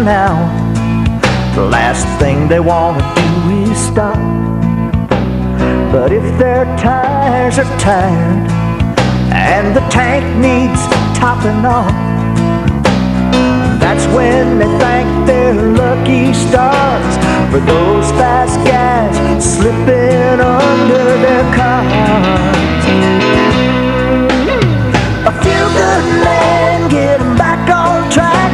now. The last thing they want to do is stop. But if their tires are tired and the tank needs topping off, that's when they thank their lucky stars for those fast guys slipping under their cars. A few good men get them back on track.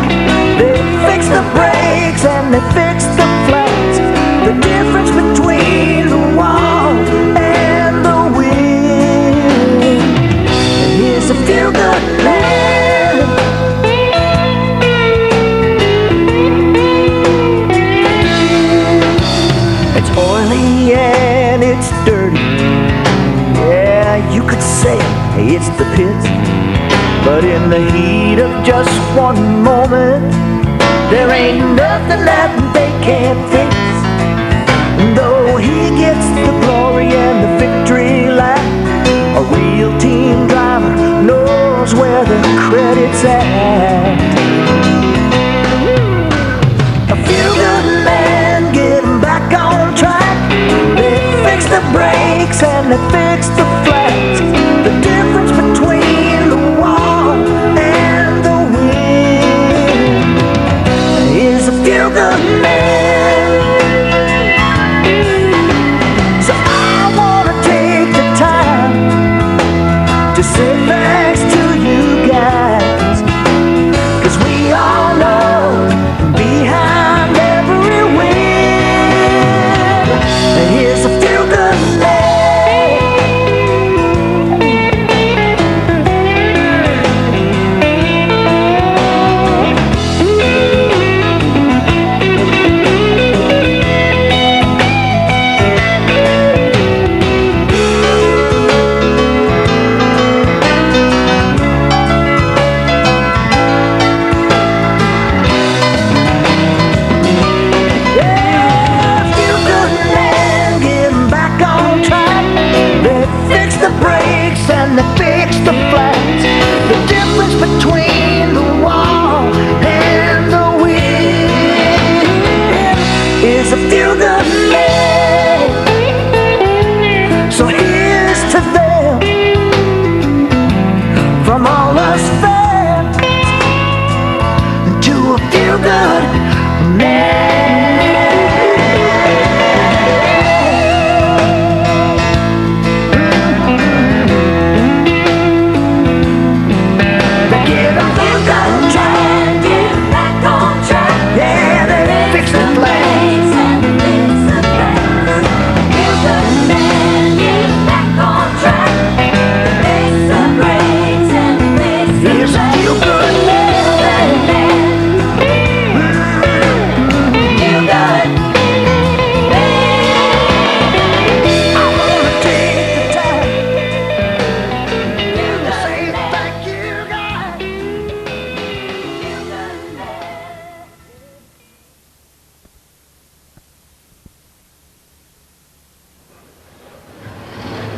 They fix the brakes and they fix the flats. The difference between the wall and the wind is a few good men. It's oily and it's dirty. Yeah, you could say it's the pits. But in the heat of just one moment, there ain't nothing that they can't fix. And though he gets the glory and the victory lap, a real team driver knows where the credit's at. A few good men get them back on track. They fix the brakes and they fix the flats. The difference between the wall and the wind is a few good men. So I wanna take the time to say thanks to you guys, 'cause we all know behind every win is a few good men. And they fix the flats. The difference between the wall and the wind is a few good men. So here's to them from all us fans, to a few good men.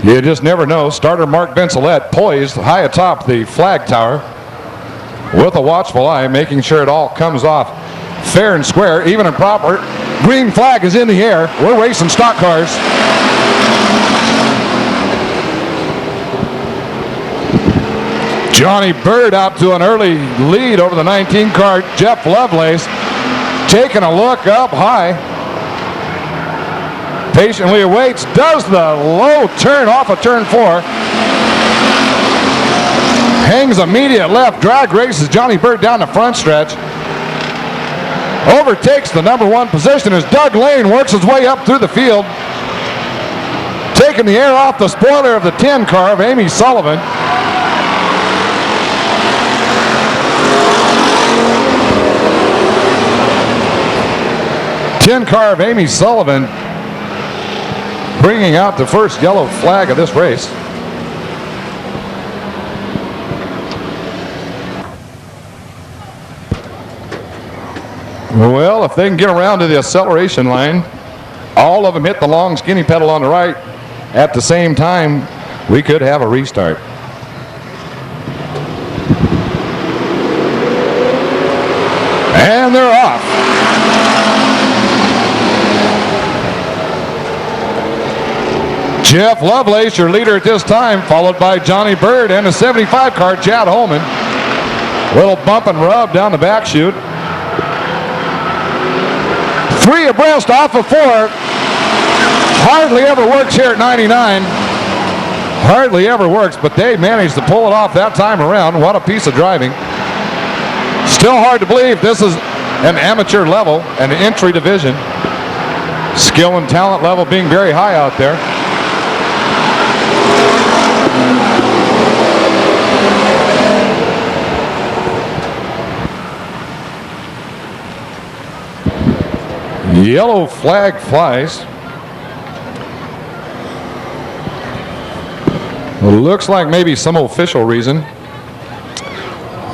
You just never know. Starter Mark Bensalette poised high atop the flag tower with a watchful eye, making sure it all comes off fair and square, even and proper. Green flag is in the air. We're racing stock cars. Johnny Bird out to an early lead over the 19 car Jeff Lovelace, taking a look up high. Patiently awaits, does the low turn off of turn 4. Hangs immediate left, drag races Johnny Bird down the front stretch. Overtakes the number 1 position as Doug Lane works his way up through the field. Taking the air off the spoiler of the 10 car of Amy Sullivan. Car of Amy Sullivan bringing out the first yellow flag of this race. Well, if they can get around to the acceleration line, all of them hit the long skinny pedal on the right at the same time, we could have a restart. And they're off. Jeff Lovelace, your leader at this time, followed by Johnny Bird and a 75 car, Chad Holman. Little bump and rub down the back chute. 3 abreast off of 4. Hardly ever works here at 99. Hardly ever works, but they managed to pull it off that time around. What a piece of driving. Still hard to believe this is an amateur level, an entry division. Skill and talent level being very high out there. Yellow flag flies. Looks like maybe some official reason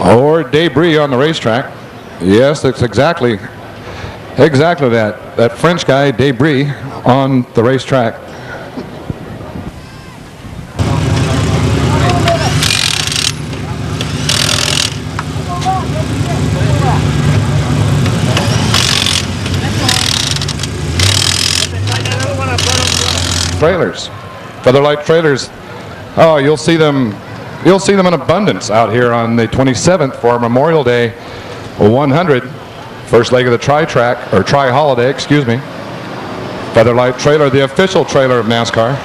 or debris on the racetrack. Yes, that's exactly that. That French guy, debris on the racetrack. Trailers, Featherlight trailers. Oh, you'll see them in abundance out here on the 27th for Memorial Day 100, first leg of the tri-track or tri-holiday, excuse me. Featherlight trailer, the official trailer of NASCAR.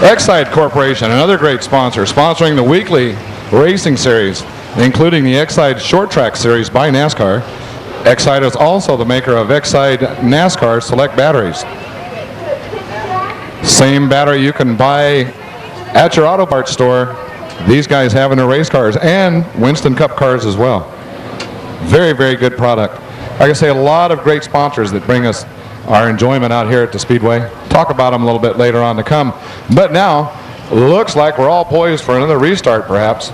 Exide Corporation, another great sponsor, sponsoring the weekly racing series, including the Exide Short Track Series by NASCAR. Exide is also the maker of Exide NASCAR Select Batteries. Same battery you can buy at your auto parts store. These guys have in their race cars and Winston Cup cars as well. Very, very good product. Like I say, a lot of great sponsors that bring us our enjoyment out here at the Speedway. Talk about them a little bit later on to come. But now, looks like we're all poised for another restart perhaps.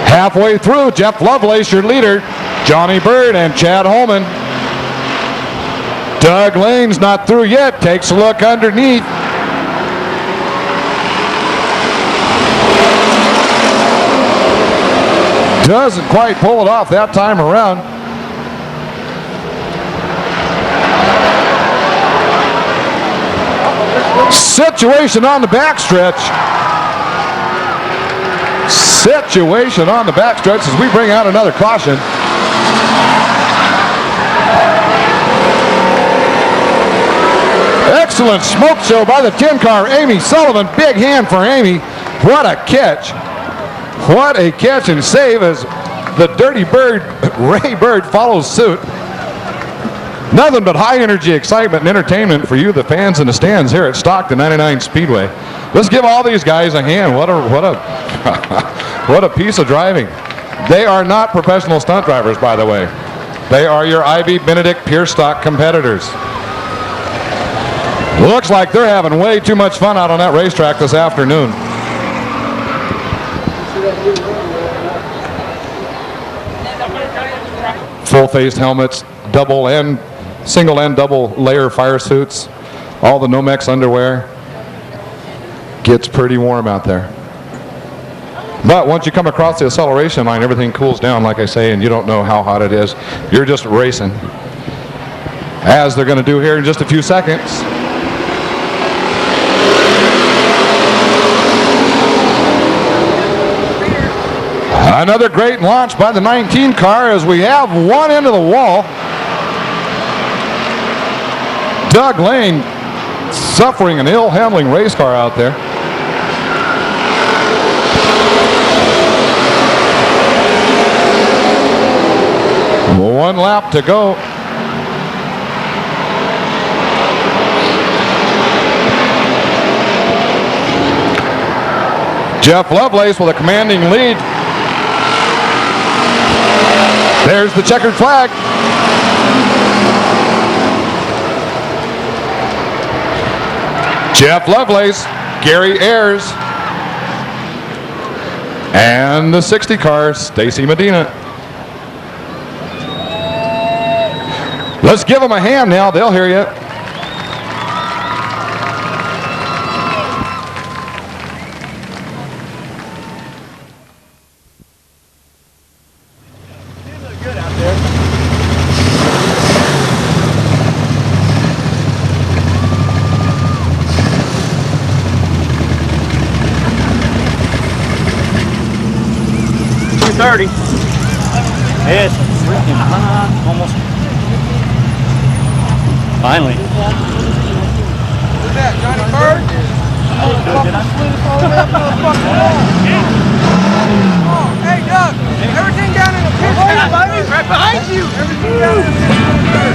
Halfway through, Jeff Lovelace, your leader, Johnny Bird and Chad Holman. Doug Lane's not through yet, takes a look underneath. Doesn't quite pull it off that time around. Situation on the backstretch. Situation on the backstretch as we bring out another caution. Excellent smoke show by the 10 car, Amy Sullivan. Big hand for Amy. What a catch. What a catch and save as the Dirty Bird, Ray Bird, follows suit. Nothing but high energy, excitement, and entertainment for you, the fans in the stands here at Stockton 99 Speedway. Let's give all these guys a hand. What a piece of driving. They are not professional stunt drivers, by the way. They are your Ivy Benedict pure stock competitors. Looks like they're having way too much fun out on that racetrack this afternoon. Full-faced helmets, single and double layer fire suits, all the Nomex underwear. Gets pretty warm out there. But once you come across the acceleration line, everything cools down, like I say, and you don't know how hot it is. You're just racing. As they're going to do here in just a few seconds. Another great launch by the 19 car as we have one into the wall. Doug Lane suffering an ill-handling race car out there. One lap to go. Jeff Lovelace with a commanding lead. There's the checkered flag. Jeff Lovelace, Gary Ayers, and the 60 car, Stacy Medina. Let's give them a hand now. They'll hear you. dirty. It's freaking hot. Almost. Finally. Who's that, Johnny Bird? Oh, hey, Doug. Everything down in the pit. Right behind you. Everything down in the pit.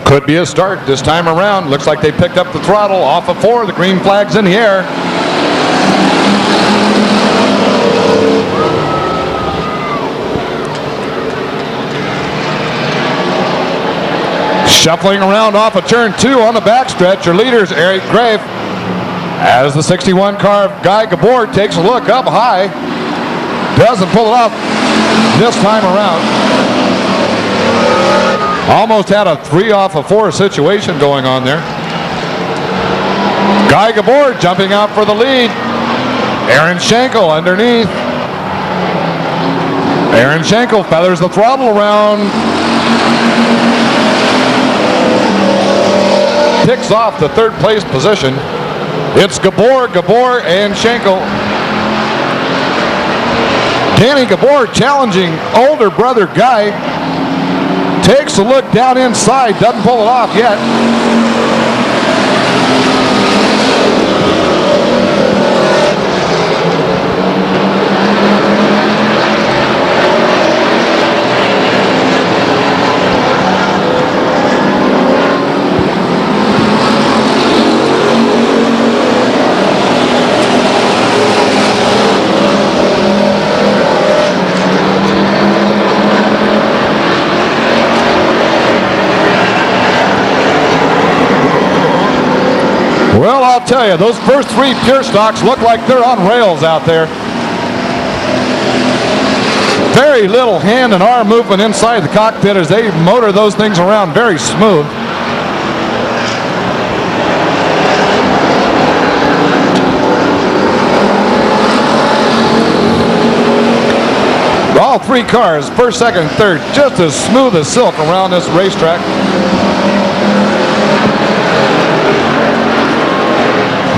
Could be a start this time around. Looks like they picked up the throttle off of 4. The green flag's in the air. Shuffling around off of turn 2 on the backstretch. Your leaders, Eric Grave. As the 61 car of Guy Gabor takes a look up high. Doesn't pull it off this time around. Almost had a 3 off of 4 situation going on there. Guy Gabor jumping out for the lead. Aaron Schenkel underneath. Aaron Schenkel feathers the throttle around. Picks off the 3rd place position. It's Gabor, and Schenkel. Danny Gabor challenging older brother Guy. Takes a look down inside, doesn't pull it off yet. Well, I'll tell you, those first 3 pure stocks look like they're on rails out there. Very little hand and arm movement inside the cockpit as they motor those things around very smooth. All 3 cars, 1st, 2nd, and 3rd, just as smooth as silk around this racetrack.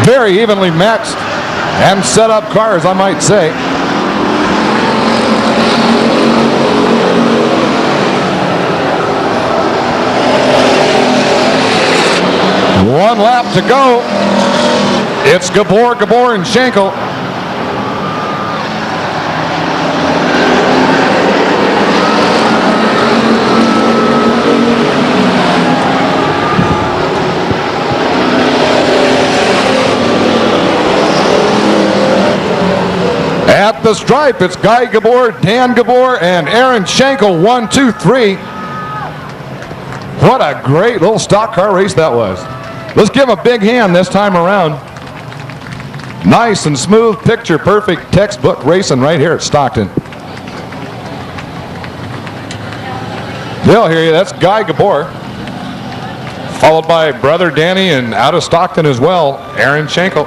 Very evenly matched and set up cars, I might say. One lap to go. It's Gabor, and Schenkel. At the stripe, it's Guy Gabor, Dan Gabor, and Aaron Schenkel. 1, 2, 3. What a great little stock car race that was. Let's give a big hand this time around. Nice and smooth, picture perfect textbook racing right here at Stockton. They'll hear you. That's Guy Gabor, followed by brother Danny, and out of Stockton as well, Aaron Schenkel.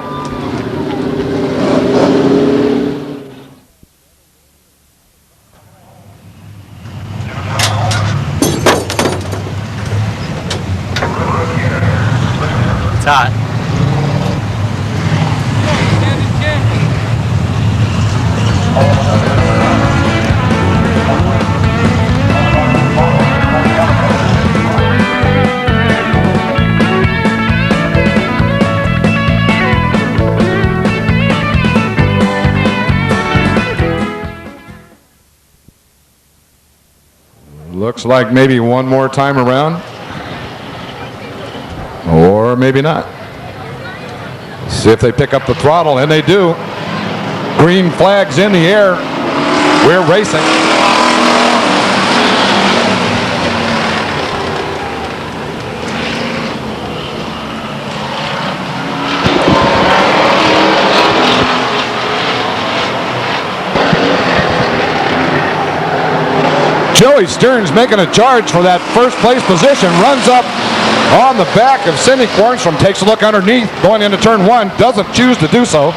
It's hot. Looks like maybe one more time around. Or maybe not. See if they pick up the throttle, and they do. Green flags in the air. We're racing. Joey Stearns making a charge for that first place position. Runs up on the back of Cindy Quarnstrom. Takes a look underneath going into turn 1. Doesn't choose to do so.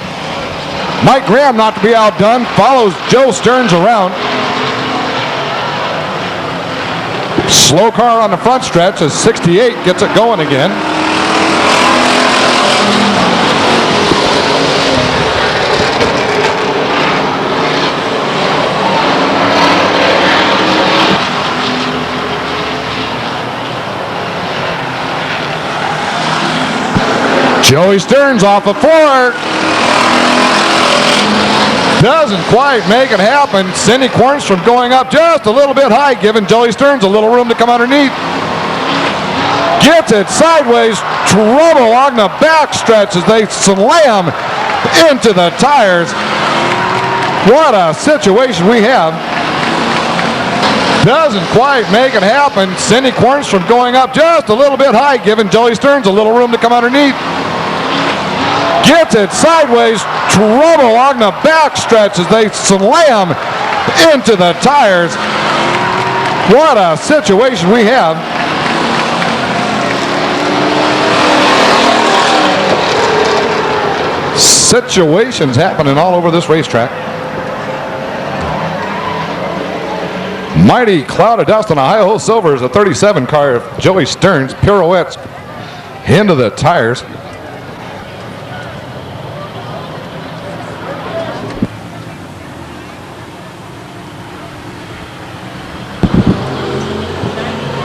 Mike Graham, not to be outdone, follows Joe Stearns around. Slow car on the front stretch as 68 gets it going again. Joey Stearns off of 4. Doesn't quite make it happen. Cindy Quarnstrom going up just a little bit high, giving Joey Stearns a little room to come underneath. Gets it sideways. Trouble on the back stretch as they slam into the tires. What a situation we have. Doesn't quite make it happen. Cindy Quarnstrom going up just a little bit high, giving Joey Stearns a little room to come underneath. Gets it sideways. Trouble on the back stretch as they slam into the tires. What a situation we have. Situations happening all over this racetrack. Mighty cloud of dust on a high-ho silver is a 37 car of Joey Stearns. Pirouettes into the tires.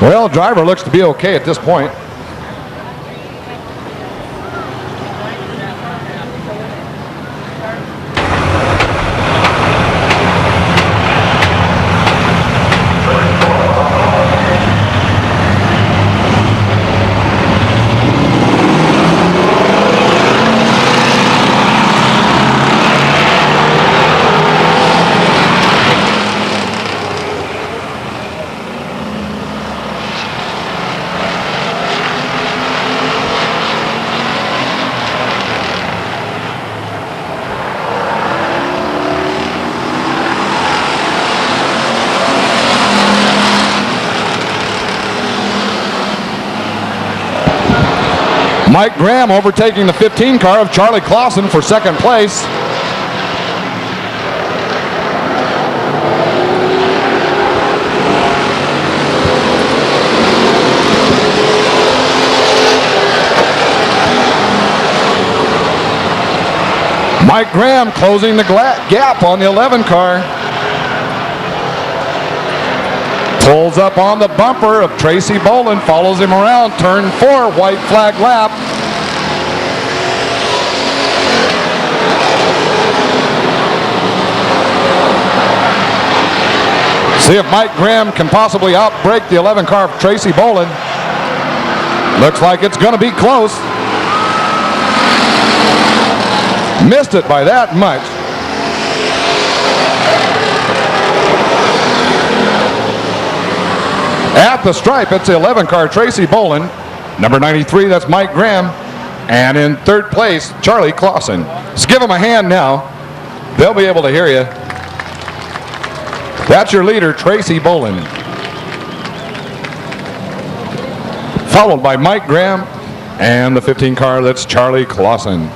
Well, driver looks to be okay at this point. Mike Graham overtaking the 15 car of Charlie Clausen for second place. Mike Graham closing the gap on the 11 car. Pulls up on the bumper of Tracy Boland, follows him around, turn 4, white flag lap. See if Mike Graham can possibly outbreak the 11 car of Tracy Boland. Looks like it's going to be close. Missed it by that much. At the stripe, it's the 11 car Tracy Boland. Number 93, that's Mike Graham. And in third place, Charlie Clausen. Let's give them a hand now. They'll be able to hear you. That's your leader, Tracy Boland. Followed by Mike Graham and the 15 car, that's Charlie Clausen.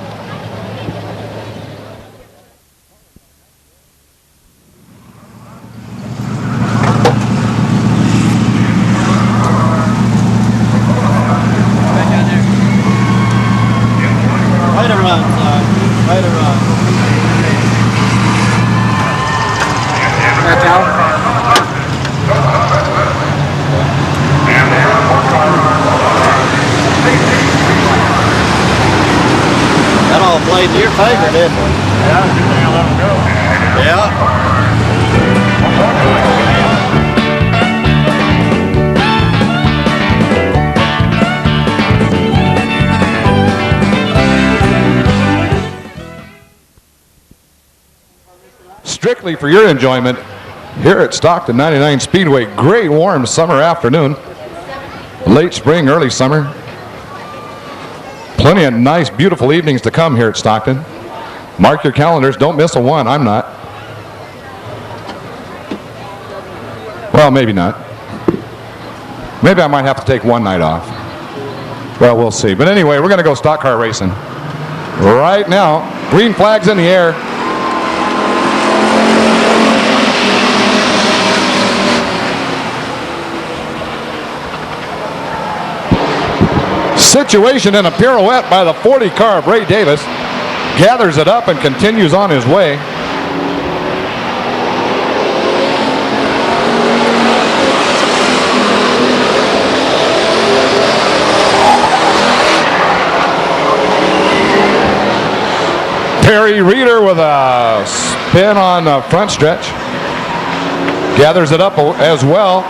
Played to your favor, didn't it? Yeah, good thing I let him go. Yeah. Strictly for your enjoyment, here at Stockton 99 Speedway, great warm summer afternoon. Late spring, early summer. Plenty of nice, beautiful evenings to come here at Stockton. Mark your calendars. Don't miss a one. I'm not. Well, maybe not. Maybe I might have to take one night off. Well, we'll see. But anyway, we're going to go stock car racing. Right now, green flag's in the air. Situation in a pirouette by the 40 car of Ray Davis. Gathers it up and continues on his way. Perry Reeder with a spin on the front stretch. Gathers it up as well.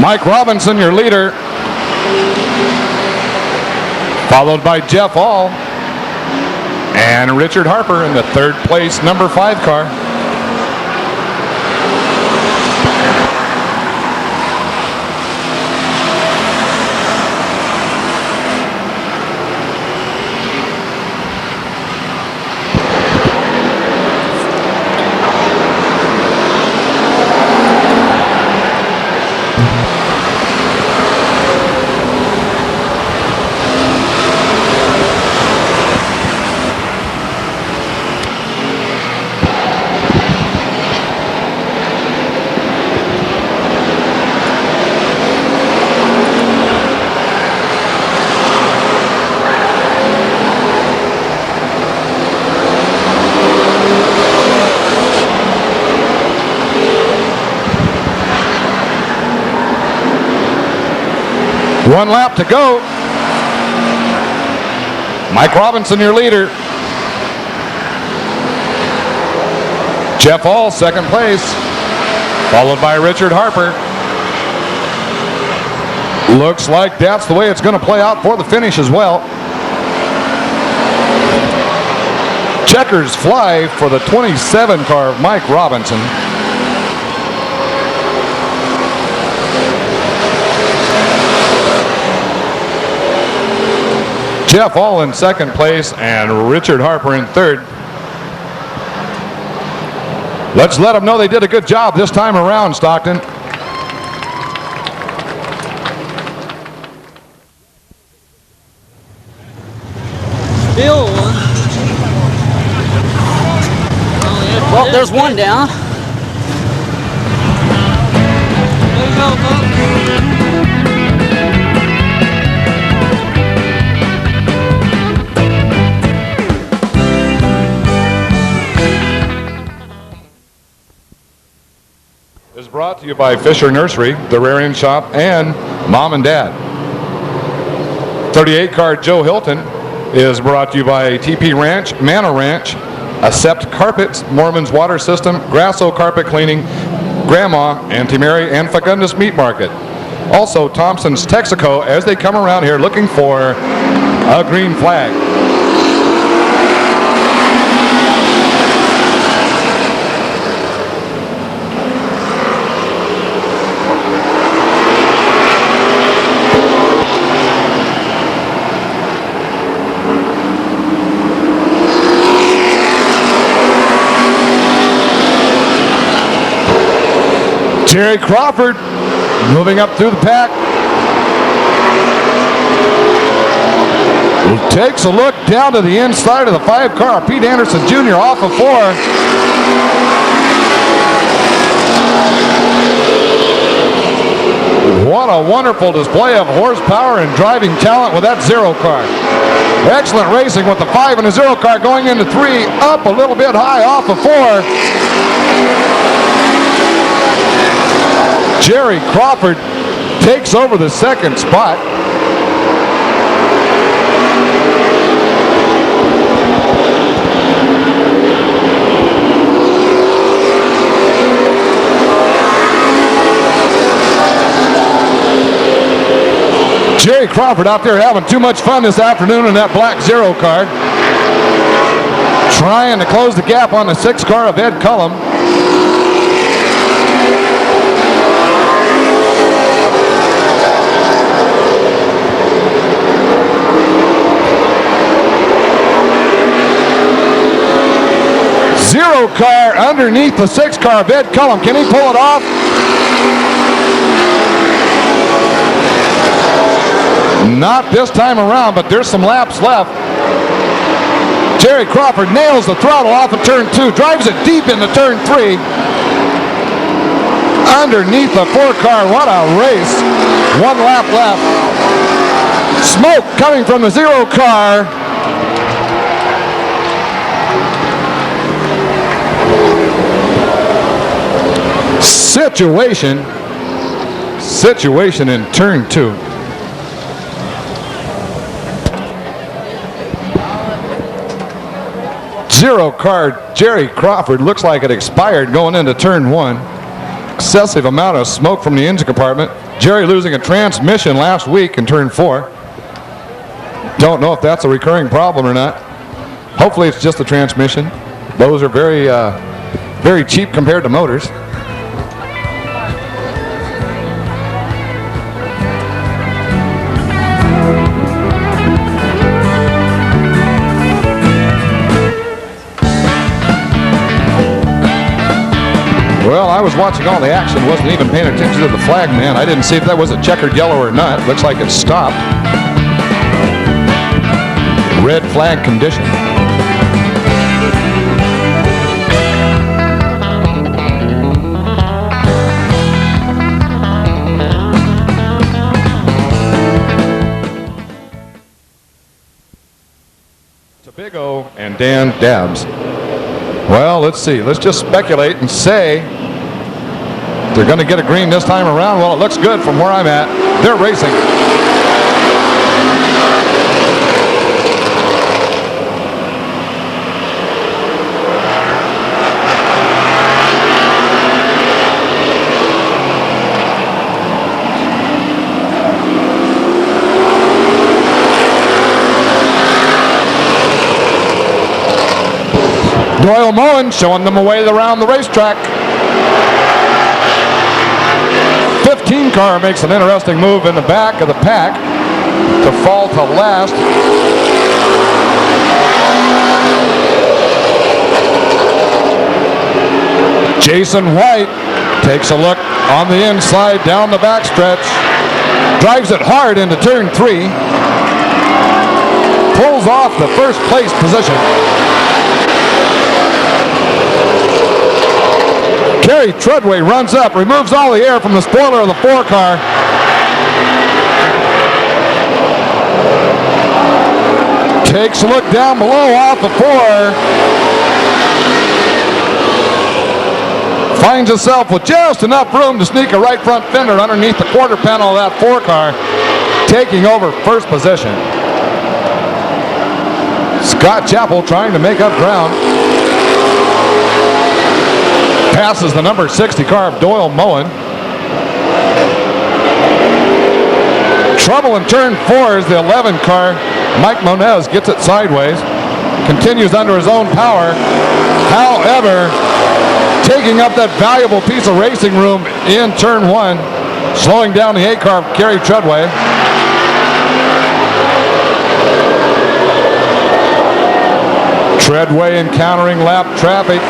Mike Robinson, your leader, followed by Jeff All and Richard Harper in the third place number 5 car. One lap to go. Mike Robinson, your leader. Jeff All, second place, followed by Richard Harper. Looks like that's the way it's going to play out for the finish as well. Checkers fly for the 27 car of Mike Robinson. Jeff All in second place and Richard Harper in third. Let's let them know they did a good job this time around, Stockton. Still one. Well, there's one down. Is brought to you by Fisher Nursery, the Rearing Shop, and Mom and Dad. 38 car Joe Hilton is brought to you by TP Ranch, Manor Ranch, Accept Carpets, Mormon's Water System, Grasso Carpet Cleaning, Grandma, Auntie Mary, and Facundus Meat Market. Also Thompson's Texaco as they come around here looking for a green flag. Terry Crawford moving up through the pack. Takes a look down to the inside of the 5 car. Pete Anderson Jr. off of 4. What a wonderful display of horsepower and driving talent with that 0 car. Excellent racing with the 5 and a 0 car going into 3. Up a little bit high off of 4. Jerry Crawford takes over the second spot. Jerry Crawford out there having too much fun this afternoon in that black 0 car. Trying to close the gap on the 6 car of Ed Cullum. Zero car underneath the 6 car of Ed Cullum. Can he pull it off? Not this time around, but there's some laps left. Jerry Crawford nails the throttle off of turn 2, drives it deep into turn 3. Underneath the 4 car, what a race. 1 lap left. Smoke coming from the 0 car. Situation in turn 2. Zero car Jerry Crawford looks like it expired going into turn 1. Excessive amount of smoke from the engine compartment. Jerry losing a transmission last week in turn 4. Don't know if that's a recurring problem or not. Hopefully it's just the transmission. Those are very cheap compared to motors. Well, I was watching all the action, wasn't even paying attention to the flag man. I didn't see if that was a checkered yellow or not. Looks like it stopped. Red flag condition. Tobigo and Dan Dabbs. Well, let's see. Let's just speculate and say they're going to get a green this time around. Well, it looks good from where I'm at. They're racing. Doyle Moen showing them a way around the racetrack. 15 car makes an interesting move in the back of the pack to fall to last. Jason White takes a look on the inside down the backstretch. Drives it hard into turn 3. Pulls off the first place position. Kerry Treadway runs up, removes all the air from the spoiler of the 4 car. Takes a look down below off the 4. Finds himself with just enough room to sneak a right front fender underneath the quarter panel of that 4 car, taking over first position. Scott Chappell trying to make up ground. Passes the number 60 car of Doyle Moen. Trouble in turn 4 is the 11 car. Mike Monez gets it sideways. Continues under his own power. However, taking up that valuable piece of racing room in turn 1. Slowing down the 8 car of Kerry Treadway. Treadway encountering lap traffic.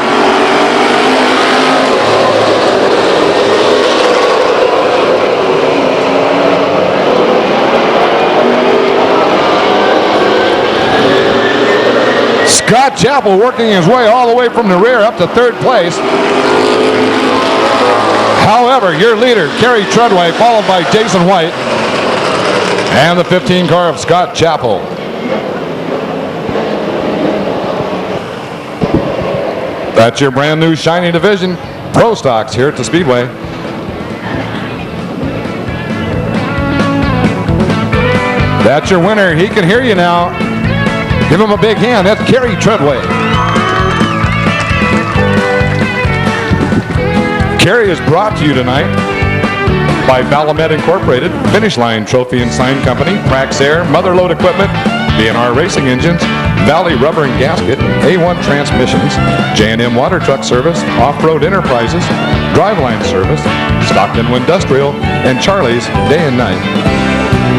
Scott Chappell working his way all the way from the rear up to 3rd place. However, your leader, Kerry Treadway, followed by Jason White, and the 15 car of Scott Chappell. That's your brand new shiny division, Pro Stocks, here at the Speedway. That's your winner. He can hear you now. Give him a big hand. That's Kerry Treadway. Kerry is brought to you tonight by Balamet Incorporated, Finish Line Trophy and Sign Company, Prax Air, Mother Lode Equipment, B&R Racing Engines, Valley Rubber and Gasket, A1 Transmissions, J&M Water Truck Service, Off-Road Enterprises, Driveline Service, Stockton Industrial, and Charlie's Day and Night.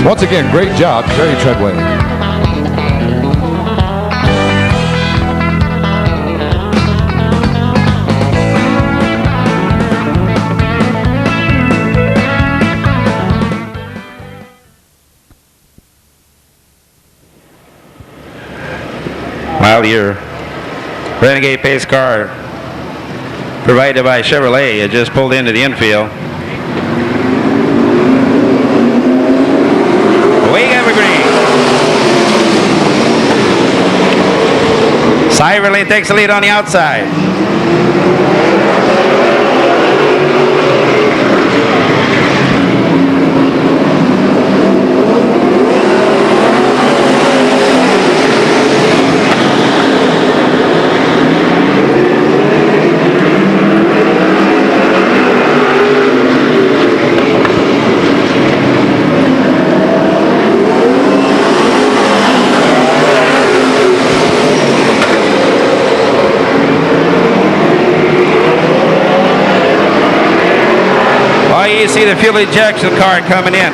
Once again, great job, Terry Treadway. Well, your Renegade pace car provided by Chevrolet had just pulled into the infield. Away Evergreen. Cyberlane takes the lead on the outside. You see the fuel injection car coming in.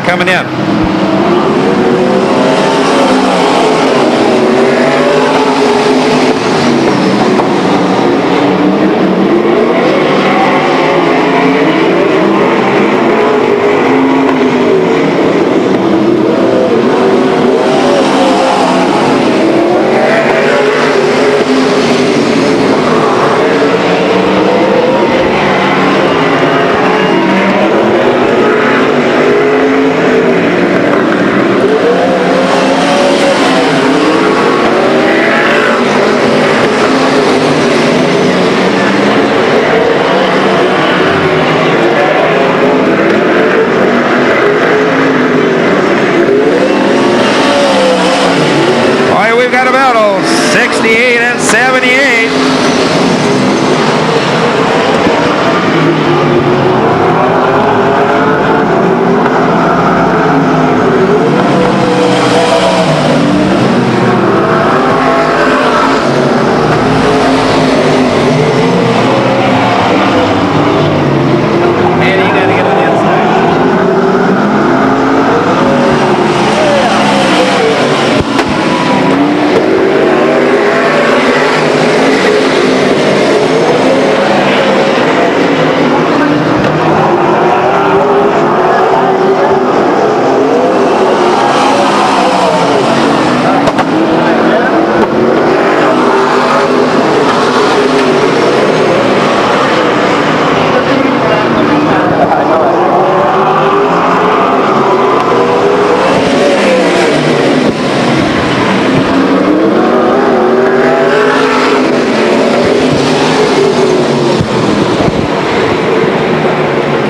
We've got a battle, 68 and 78.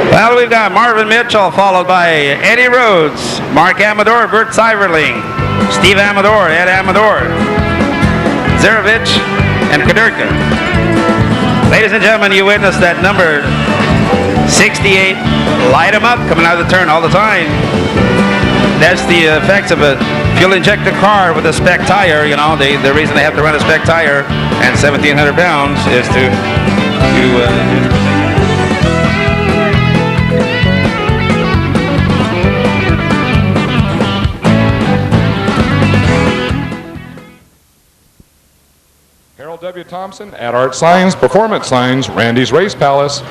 Well, we've got Marvin Mitchell followed by Eddie Rhodes, Mark Amador, Bert Seiverling, Steve Amador, Ed Amador, Zarovich, and Kadurka. Ladies and gentlemen, you witnessed that number 68 light them up coming out of the turn all the time. That's the effects of a fuel injector car with a spec tire. You know, the reason they have to run a spec tire and 1,700 pounds is to Harold W. Thompson at Art Signs, Performance Signs, Randy's Race Palace.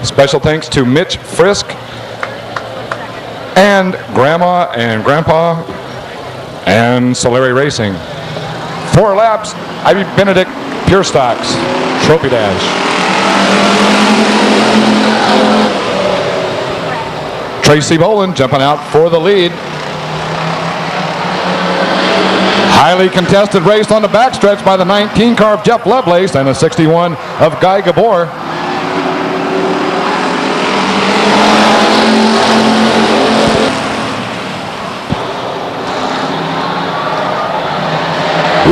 Special thanks to Mitch Frisk and Grandma and Grandpa and Solari Racing. 4 laps, Ivy Benedict, Pure Stocks, Trophy Dash. Tracy Boland jumping out for the lead. Highly contested race on the backstretch by the 19 car of Jeff Lovelace and the 61 of Guy Gabor.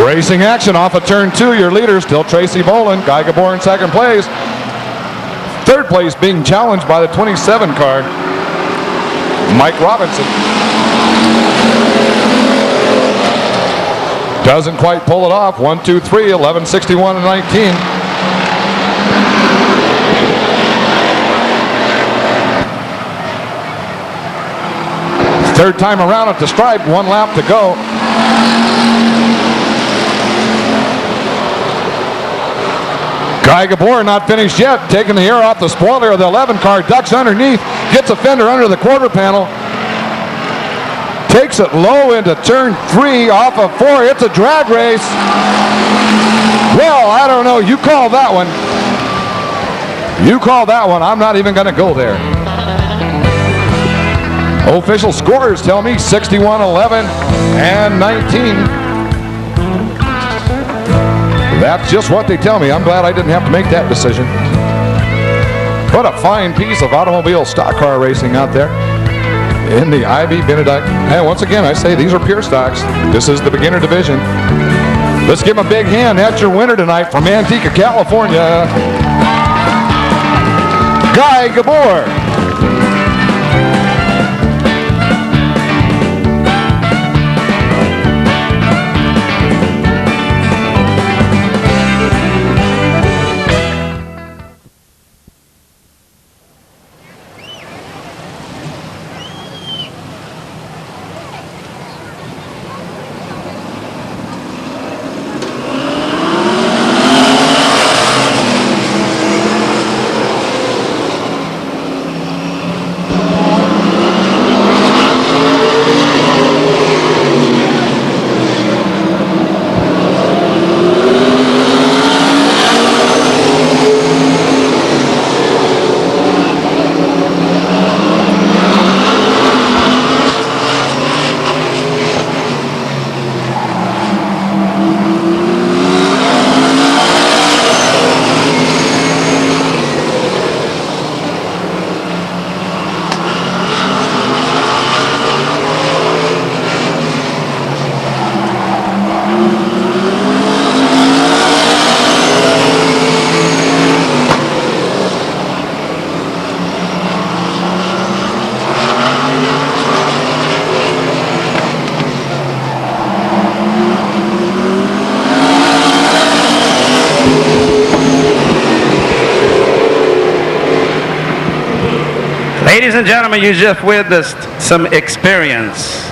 Racing action off of turn 2. Your leader still Tracy Boland, Guy Gabor in second place. Third place being challenged by the 27 car Mike Robinson. Doesn't quite pull it off. 1, 2, 3, 11:61 and 19. Third time around at the stripe, 1 lap to go. Guy Gabor not finished yet, taking the air off the spoiler of the 11 car, ducks underneath, gets a fender under the quarter panel, takes it low into turn 3 off of 4. It's a drag race. Well, I don't know. You call that one. You call that one. I'm not even going to go there. Official scores tell me 61, 11, and 19. That's just what they tell me. I'm glad I didn't have to make that decision. What a fine piece of automobile stock car racing out there in the IB Benedict. And once again, I say these are pure stocks. This is the beginner division. Let's give him a big hand. That's your winner tonight from Manteca, California, Guy Gabor. Ladies and gentlemen, you just witnessed some experience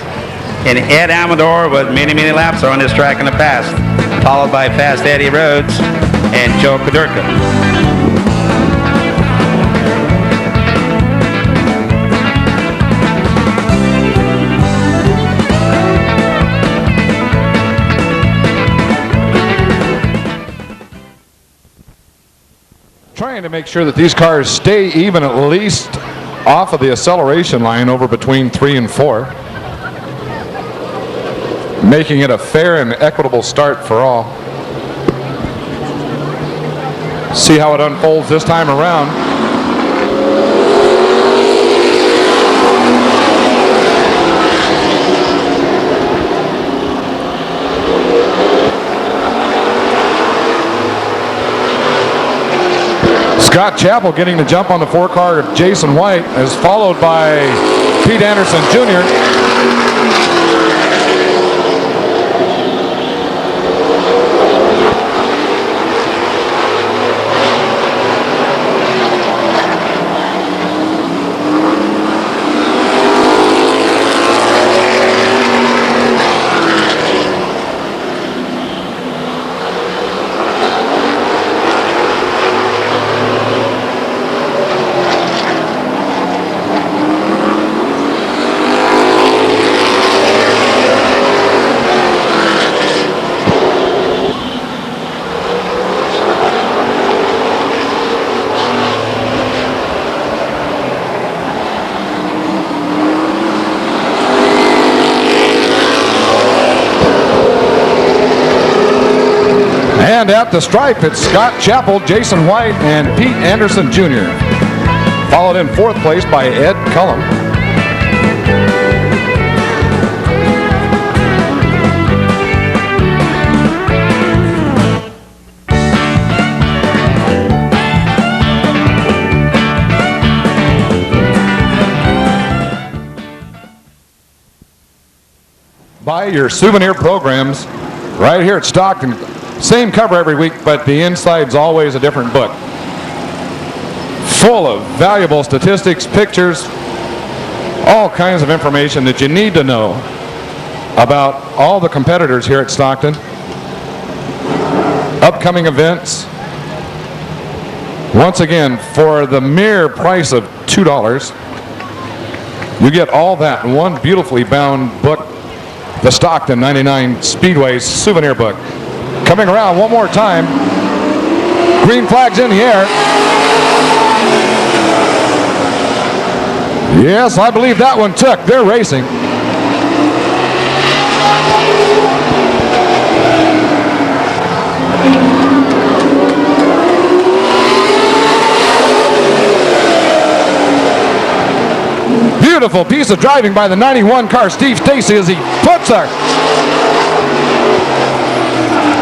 in Ed Amador with many, many laps on this track in the past, followed by Fast Eddie Rhodes and Joe Kudurka. Trying to make sure that these cars stay even at least off of the acceleration line over between 3 and 4, making it a fair and equitable start for all. See how it unfolds this time around. Scott Chappell getting the jump on the 4-car of Jason White, is followed by Pete Anderson Jr. And at the stripe, it's Scott Chappell, Jason White, and Pete Anderson Jr. Followed in 4th place by Ed Cullum. buy your souvenir programs right here at Stockton. Same cover every week, but the inside's always a different book. Full of valuable statistics, pictures, all kinds of information that you need to know about all the competitors here at Stockton, upcoming events. Once again, for the mere price of $2, you get all that in one beautifully bound book, the Stockton 99 Speedway souvenir book. Coming around one more time. Green flag's in the air. Yes, I believe that one took. They're racing. Beautiful piece of driving by the 91 car, Steve Stacy, as he puts her.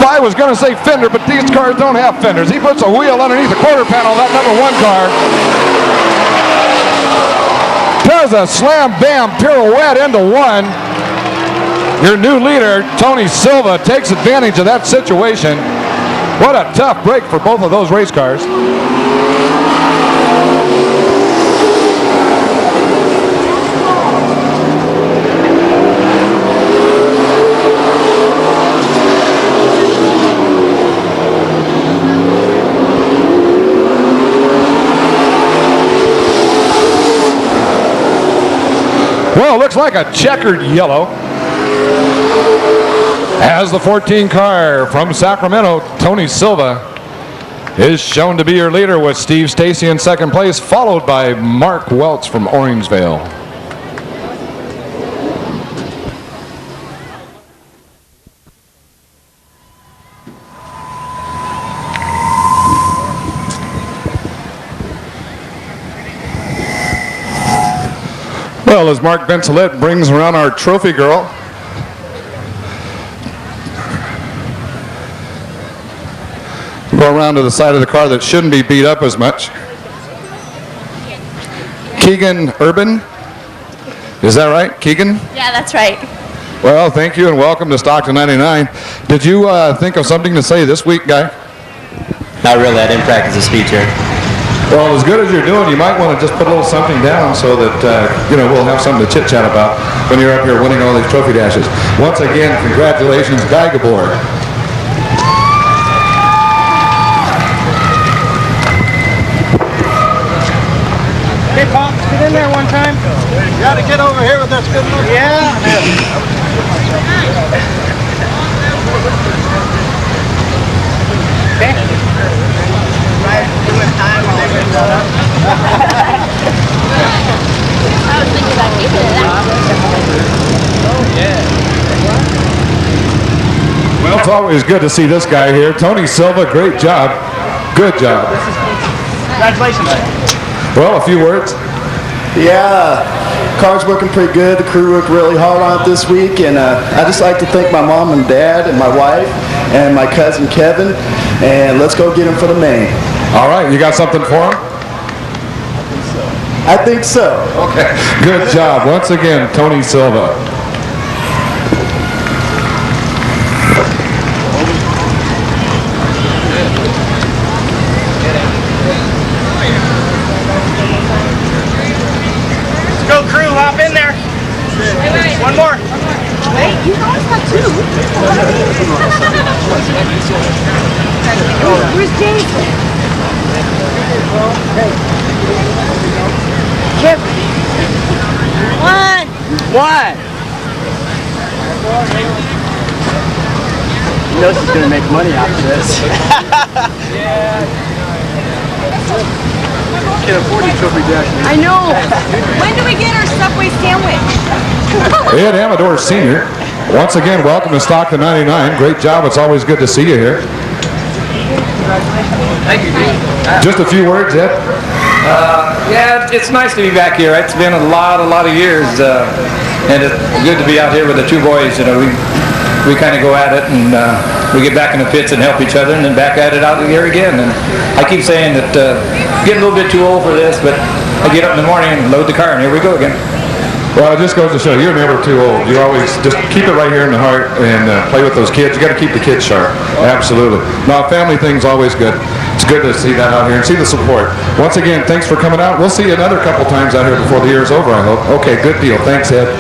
I was going to say fender, but these cars don't have fenders. He puts a wheel underneath the quarter panel of that number 1 car. Does a slam bam pirouette into one. Your new leader, Tony Silva, takes advantage of that situation. What a tough break for both of those race cars. Well, it looks like a checkered yellow as the 14 car from Sacramento, Tony Silva, is shown to be your leader with Steve Stacy in second place, followed by Mark Welch from Orangevale. Well, as Mark Bensolette brings around our trophy girl, go around to the side of the car that shouldn't be beat up as much. Keegan Urban, is that right, Keegan? Yeah, that's right. Well, thank you and welcome to Stockton 99. Did you think of something to say this week, Guy? Not really, I didn't practice the speech here. Well, as good as you're doing, you might want to just put a little something down so that, we'll have something to chit-chat about when you're up here winning all these trophy dashes. Once again, congratulations, Guy Gabor. Hey, Pops, get in there one time. You got to get over here with this good look. Yeah. Well, it's always good to see this guy here. Tony Silva, great job. Good job. Congratulations. Well, a few words. Yeah, car's working pretty good. The crew worked really hard on it this week, and I just like to thank my mom and dad and my wife and my cousin Kevin, and let's go get him for the main. All right, you got something for him? I think so. Okay, good job. Once again, Tony Silva. Go crew, hop in there. One more. Wait, you always have two. Where's Jason? Kip. One. He knows he's going to make money after this. Can't afford a trophy dash. I know. When do we get our Subway sandwich? Ed Amador Sr., once again, welcome to Stockton 99. Great job. It's always good to see you here. Thank you, Dean. Just a few words, Ed. Yeah, it's nice to be back here. It's been a lot of years, and it's good to be out here with the two boys. You know, we kind of go at it, and we get back in the pits and help each other, and then back at it out here again. And I keep saying that getting a little bit too old for this, but I get up in the morning and load the car, and here we go again. Well, it just goes to show you're never too old. You always just keep it right here in the heart and play with those kids. You got to keep the kids sharp. Absolutely. No, family thing's always good. It's good to see that out here and see the support. Once again, thanks for coming out. We'll see you another couple times out here before the year's over, I hope. Okay, good deal. Thanks, Ed.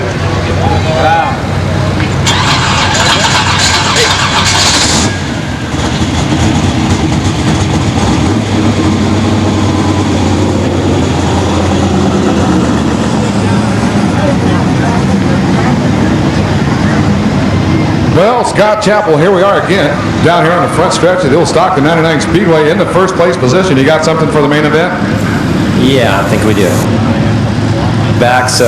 Well, Scott Chappell, here we are again, down here on the front stretch of the old Stockton 99 Speedway in the first place position. You got something for the main event? Yeah, I think we do. Back, so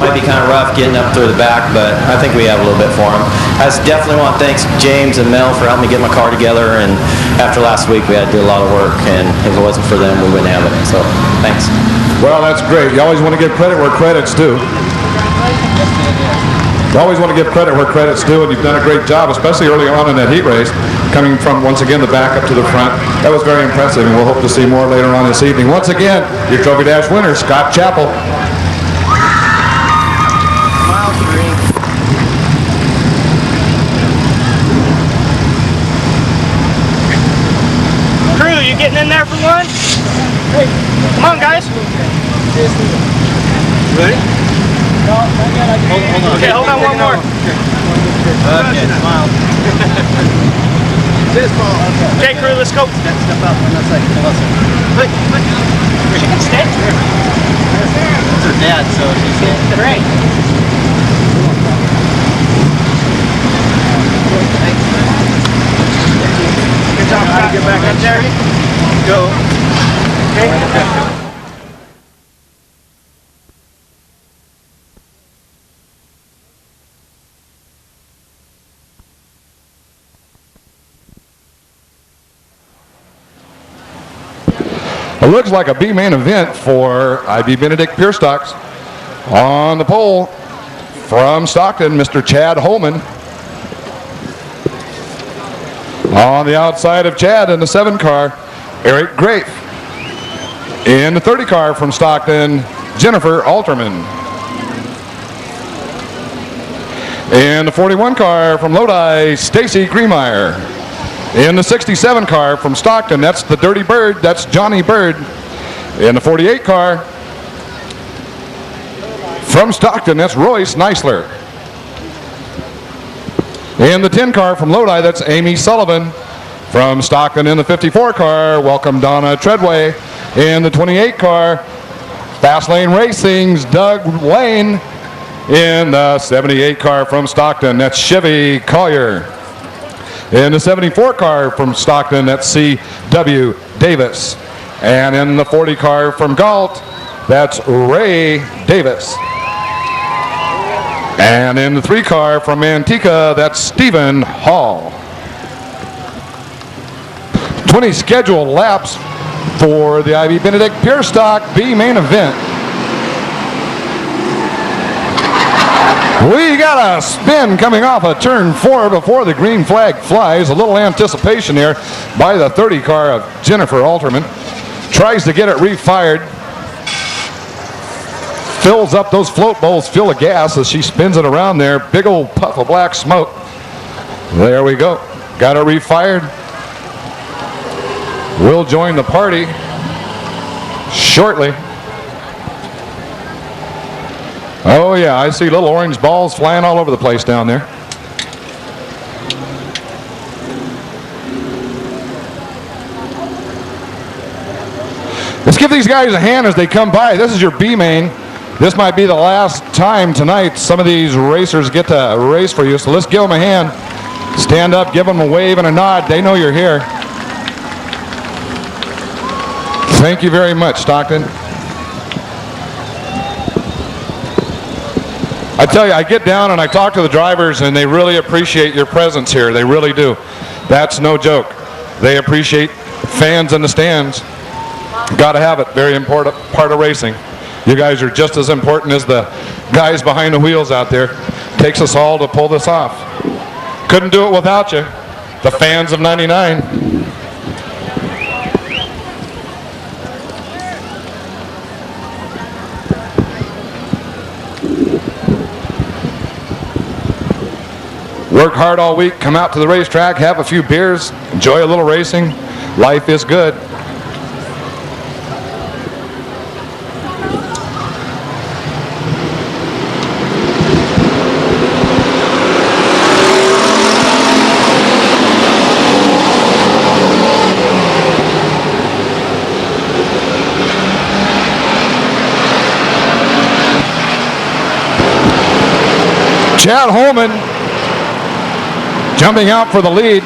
might be kind of rough getting up through the back, but I think we have a little bit for him. I definitely want to thank James and Mel for helping me get my car together, and after last week we had to do a lot of work, and if it wasn't for them we wouldn't have it, so thanks. Well, that's great. You always want to give credit where credit's due. You always want to give credit where credit's due, and you've done a great job, especially early on in that heat race, coming from, once again, the back up to the front. That was very impressive, and we'll hope to see more later on this evening. Once again, your Trophy Dash winner, Scott Chappell. Crew, you getting in there for lunch? Hey, come on, guys. Ready? Hold on. Okay, hold on one more. Okay, smile. Okay, crew, let's go. Step up on that side. Closer. Look. She can stand here. It's her dad, so she's great. Good job, Scott. Get back up there. Go. Okay. It looks like a B main event for IB Benedict Pure Stocks. On the pole from Stockton, Mr. Chad Holman. On the outside of Chad in the 7 car, Eric Grafe. In the 30 car from Stockton, Jennifer Alterman. In the 41 car from Lodi, Stacy Griemeyer. In the 67 car from Stockton, that's the Dirty Bird, that's Johnny Bird. In the 48 car from Stockton, that's Royce Neisler. In the 10 car from Lodi, that's Amy Sullivan. From Stockton in the 54 car, welcome Donna Treadway. In the 28 car, Fast Lane Racing's Doug Lane. In the 78 car from Stockton, that's Chevy Collier. In the 74 car from Stockton, that's C.W. Davis. And in the 40 car from Galt, that's Ray Davis. And in the 3 car from Manteca, that's Stephen Hall. 20 scheduled laps for the IB Benedict Pure Stock B main event. We got a spin coming off of turn 4 before the green flag flies. A little anticipation here by the 30 car of Jennifer Alterman. Tries to get it refired. Fills up those float bowls full of gas as she spins it around there. Big old puff of black smoke. There we go. Got it refired. We'll join the party shortly. Oh yeah, I see little orange balls flying all over the place down there. Let's give these guys a hand as they come by. This is your B main. This might be the last time tonight some of these racers get to race for you, so let's give them a hand. Stand up, give them a wave and a nod. They know you're here. Thank you very much, Stockton. I tell you, I get down and I talk to the drivers and they really appreciate your presence here. They really do. That's no joke. They appreciate fans in the stands. Got to have it. Very important part of racing. You guys are just as important as the guys behind the wheels out there. Takes us all to pull this off. Couldn't do it without you. The fans of 99. Work hard all week, come out to the racetrack, have a few beers, enjoy a little racing. Life is good. Chad Holman jumping out for the lead.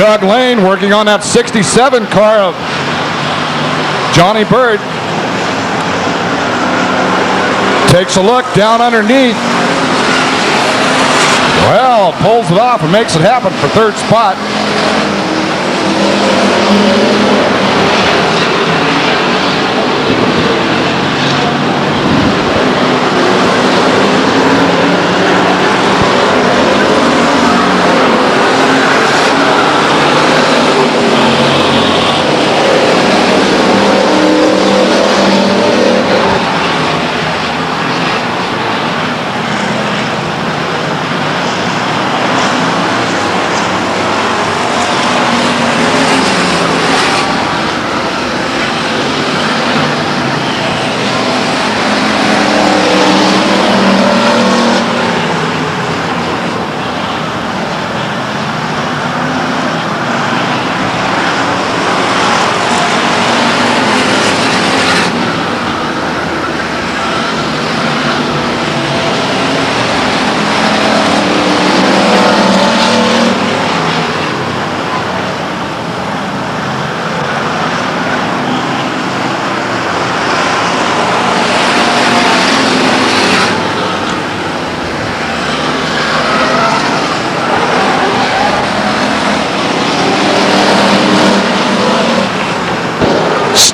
Doug Lane working on that 67 car of Johnny Bird. Takes a look down underneath. Well, pulls it off and makes it happen for third spot.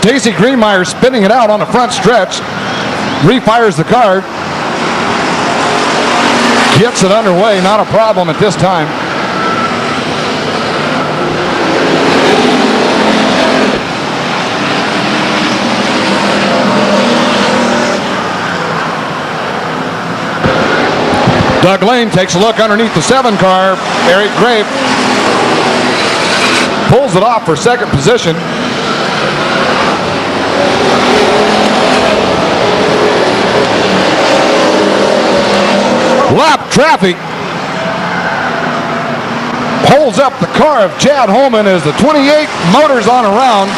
Stacy Greenmeyer spinning it out on the front stretch. Refires the car. Gets it underway. Not a problem at this time. Doug Lane takes a look underneath the 7 car. Eric Grape pulls it off for second position. Lap traffic holds up the car of Chad Holman as the 28 motors on around.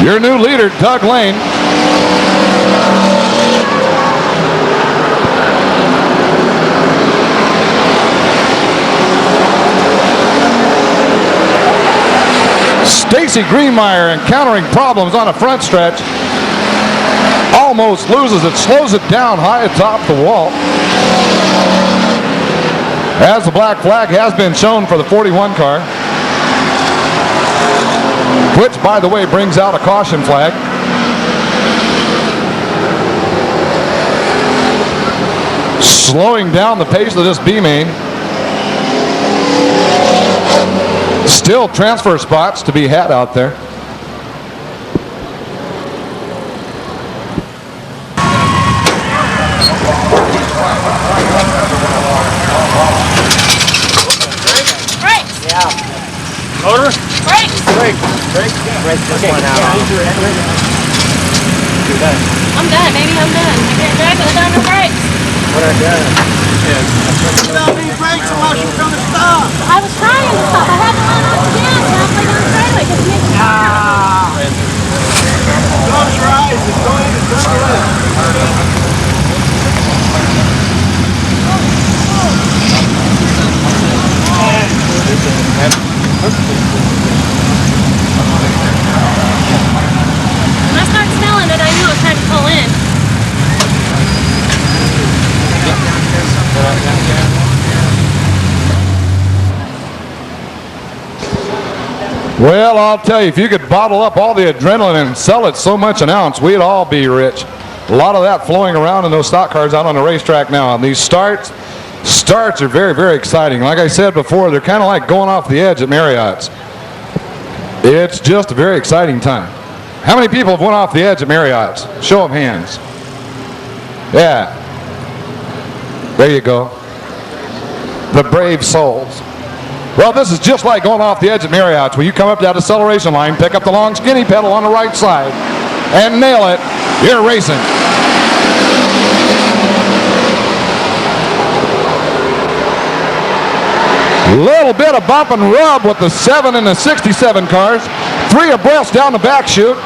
Your new leader, Doug Lane. Stacy Greenmeyer encountering problems on a front stretch. Almost loses it, slows it down high atop the wall. As the black flag has been shown for the 41 car, which, by the way, brings out a caution flag. Slowing down the pace of this B main. Still transfer spots to be had out there. Motor? Brakes! Break this one out. You're done. I'm done, baby. I'm done. I can't drag it without no brakes. What I done? I was trying to stop. I had to run off the gas halfway down the straightaway because it makes Close your eyes. It's going to turn away. When I started smelling it, I knew it was time to pull in. Well, I'll tell you, if you could bottle up all the adrenaline and sell it so much an ounce, we'd all be rich. A lot of that flowing around in those stock cars out on the racetrack now. And these starts are very, very exciting. Like I said before, they're kind of like going off the edge at Marriott's. It's just a very exciting time. How many people have went off the edge at Marriott's? Show of hands. Yeah. There you go. The brave souls. Well, this is just like going off the edge at Marriott's, where you come up to that acceleration line, pick up the long skinny pedal on the right side, and nail it. You're racing. Little bit of bump and rub with the 7 and the 67 cars. 3 abreast down the back chute.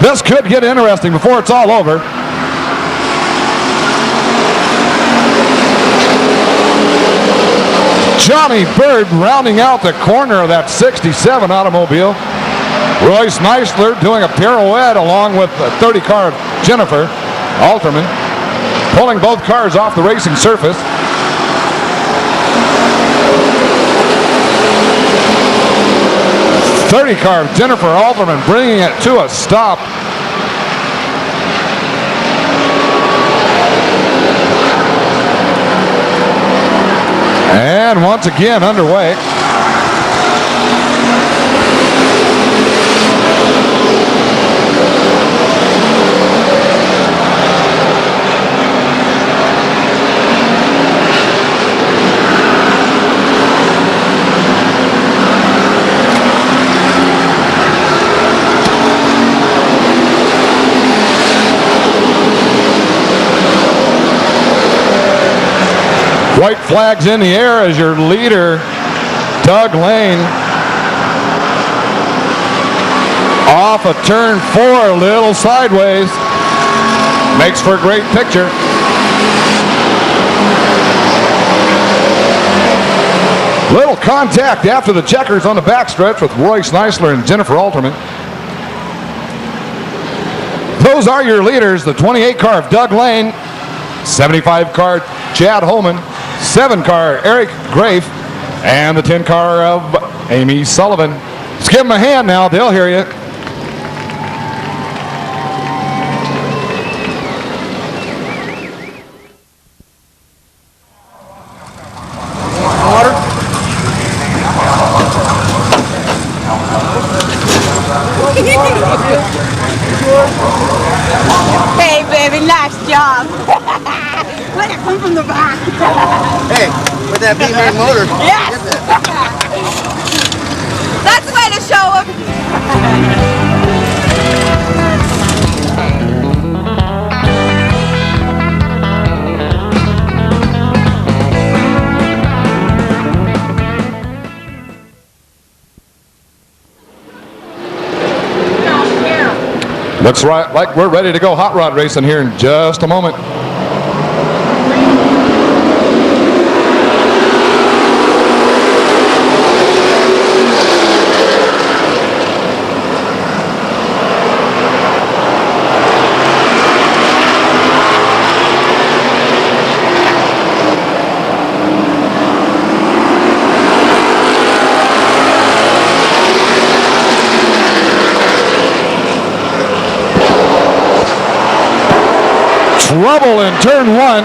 This could get interesting before it's all over. Johnny Bird rounding out the corner of that 67 automobile. Royce Neisler doing a pirouette along with the 30 car of Jennifer Alterman, pulling both cars off the racing surface. .30 car of Jennifer Alterman bringing it to a stop. And once again underway. White flags in the air as your leader, Doug Lane, off of turn 4, a little sideways. Makes for a great picture. Little contact after the checkers on the backstretch with Royce Neisler and Jennifer Alterman. Those are your leaders, the 28 car of Doug Lane, 75 car Chad Holman, 7 car Eric Grafe, and the 10 car of Amy Sullivan. Let's give them a hand now, they'll hear you. Hey, baby, nice job. Let it come from the back. Hey, with that B-Main motor. Yes. That's the way to show them. Looks like we're ready to go hot rod racing here in just a moment. Trouble in turn 1.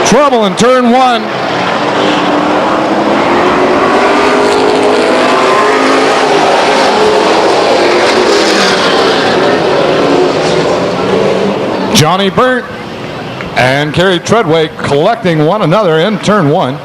Trouble in turn 1. Johnny Burt and Kerry Treadway collecting one another in turn one.